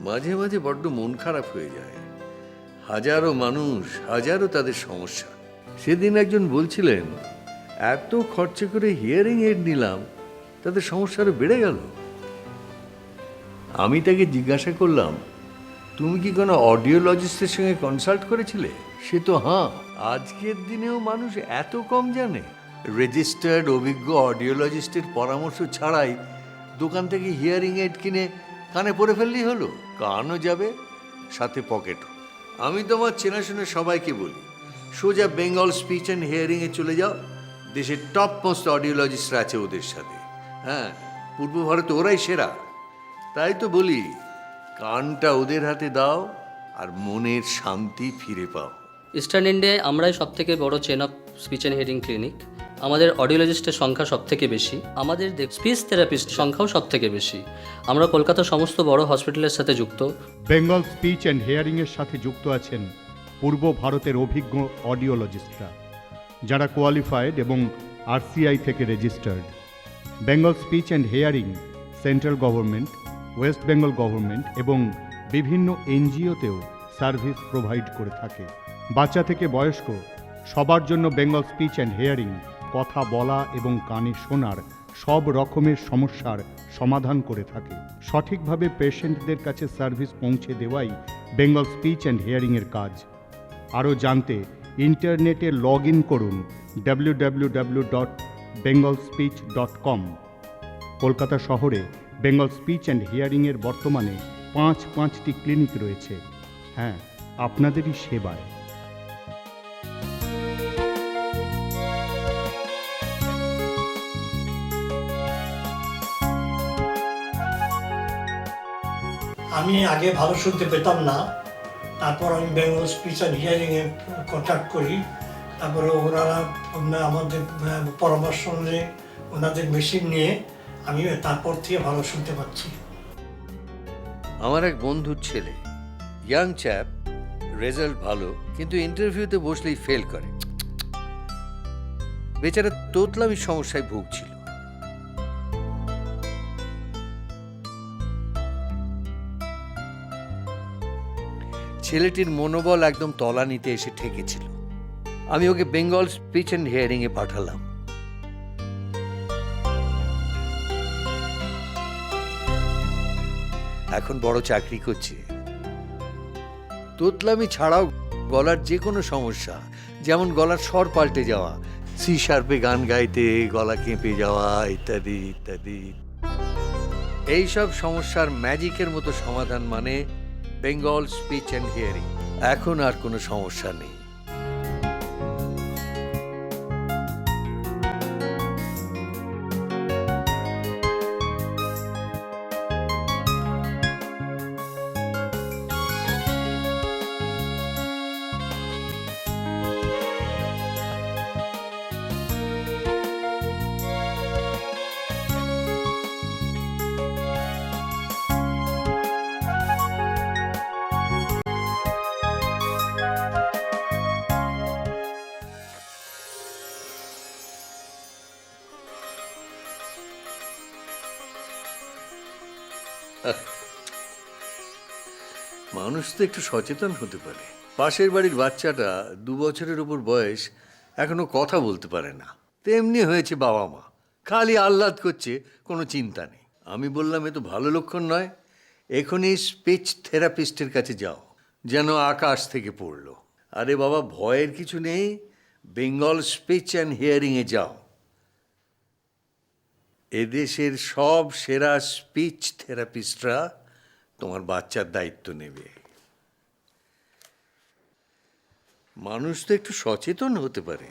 মাঝে মাঝে বড্ড মন খারাপ হয়ে যায়। হাজারো মানুষ, হাজারো তাদের সমস্যা। সেদিন একজন বলছিলেন, এত খরচা করে হিয়ারিং এড নিলাম, তাদের সমস্যা আরো বেড়ে গেল। আমি তাকে জিজ্ঞাসা করলাম, তুমি কি কোনো অডিওলজিস্টের সঙ্গে কনসাল্ট করেছিলে? সে তো হ্যাঁ। আজকের দিনেও মানুষ এত কম জানে। রেজিস্টার্ড অভিজ্ঞ অডিওলজিস্টের পরামর্শ ছাড়াই দোকান থেকে হিয়ারিং এড কিনে কানে পরে ফেললেই হলো। কানও যাবে, সাথে পকেটও। আমি তোমার চেনাশোনা সবাইকে বলি, সোজা বেঙ্গল স্পিচ অ্যান্ড হিয়ারিংয়ে চলে যাও। দেশের টপ মোস্ট অডিওলজিস্টরা আছে ওদের সাথে। হ্যাঁ, পূর্ব ভারতে ওরাই সেরা। তাই তো বলি, কানটা ওদের হাতে দাও আর মনের শান্তি ফিরে পাও। ইস্টার্ন ইন্ডিয়ায় আমরাই সবথেকে বড় chain of speech and hearing clinic. আমাদের অডিওলজিস্টের সংখ্যা সবথেকে বেশি, আমাদের স্পিচ থেরাপিস্ট সংখ্যাও সবথেকে বেশি। আমরা কলকাতার সমস্ত বড় হসপিটালের সাথে যুক্ত। বেঙ্গল স্পিচ অ্যান্ড হিয়ারিংয়ের সাথে যুক্ত আছেন পূর্ব ভারতের অভিজ্ঞ অডিওলজিস্টরা, যারা কোয়ালিফাইড এবং আরসিআই থেকে registered. Bengal speech and hearing central government, West Bengal government এবং বিভিন্ন এনজিওতেও সার্ভিস প্রোভাইড করে থাকে। বাচ্চা থেকে বয়স্ক সবার জন্য বেঙ্গল স্পিচ অ্যান্ড হিয়ারিং কথা বলা এবং কানে শোনার সব রকমের সমস্যার সমাধান করে থাকে। সঠিকভাবে পেশেন্টদের কাছে সার্ভিস পৌঁছে দেওয়াই বেঙ্গল স্পিচ অ্যান্ড হিয়ারিংয়ের কাজ। আরও জানতে ইন্টারনেটে লগ ইন করুন www.bengalspeech.com। কলকাতা শহরে বেঙ্গল স্পিচ অ্যান্ড হিয়ারিংয়ের বর্তমানে 5টি ক্লিনিক রয়েছে। হ্যাঁ, আপনাদেরই সেবায়। আমি আগে ভালো শুনতে পেতাম না, তারপর আমি বেঙ্গল স্পিচ অ্যান্ড হিয়ারিংয়ে কন্ট্যাক্ট করি। তারপরে ওনারা আমাদের পরামর্শ অনুযায়ী ওনাদের মেশিন নিয়ে আমি তারপর থেকে ভালো শুনতে পাচ্ছি। আমার এক বন্ধুর ছেলে, ইয়াং চ্যাপ, রেজাল্ট ভালো, কিন্তু ইন্টারভিউতে বসলেই ফেল করে। বেচারা তোতলামি সমস্যায় ভুগছিল। ছেলেটির মনোবল একদম তলানিতে এসে ঠেকেছিল। আমি ওকে বেঙ্গল স্পিচ অ্যান্ড হিয়ারিং এ পাঠালাম। এখন বড় চাকরি করছে। তোতলামি ছাড়াও গলার যে কোনো সমস্যা, যেমন গলার স্বর পাল্টে যাওয়া, সি শার্পে গান গাইতে গলা কেঁপে যাওয়া, ইত্যাদি ইত্যাদি, এইসব সমস্যার ম্যাজিকের মতো সমাধান মানে বেঙ্গল স্পিচ অ্যান্ড হিয়ারিং। এখন আর কোনো সমস্যা নেই। মানুষ তো একটু সচেতন হতে পারে। পাশের বাড়ির বাচ্চাটা 2 বছরের উপর বয়স, এখনো কথা বলতে পারে না। তেমনি হয়েছে বাবা মা, খালি আহ্লাদ করছে, কোনো চিন্তা নেই। আমি বললাম, এ তো ভালো লক্ষণ নয়। এখনই স্পিচ থেরাপিস্টের কাছে যাও, যেন আকাশ থেকে পড়লো। আরে বাবা, ভয়ের কিছু নেই, বেঙ্গল স্পিচ অ্যান্ড হিয়ারিংয়ে যাও। এদেশের সব সেরা স্পিচ থেরাপিস্টরা তোমার বাচ্চার দায়িত্ব নেবে। মানুষ তো একটু সচেতন হতে পারে।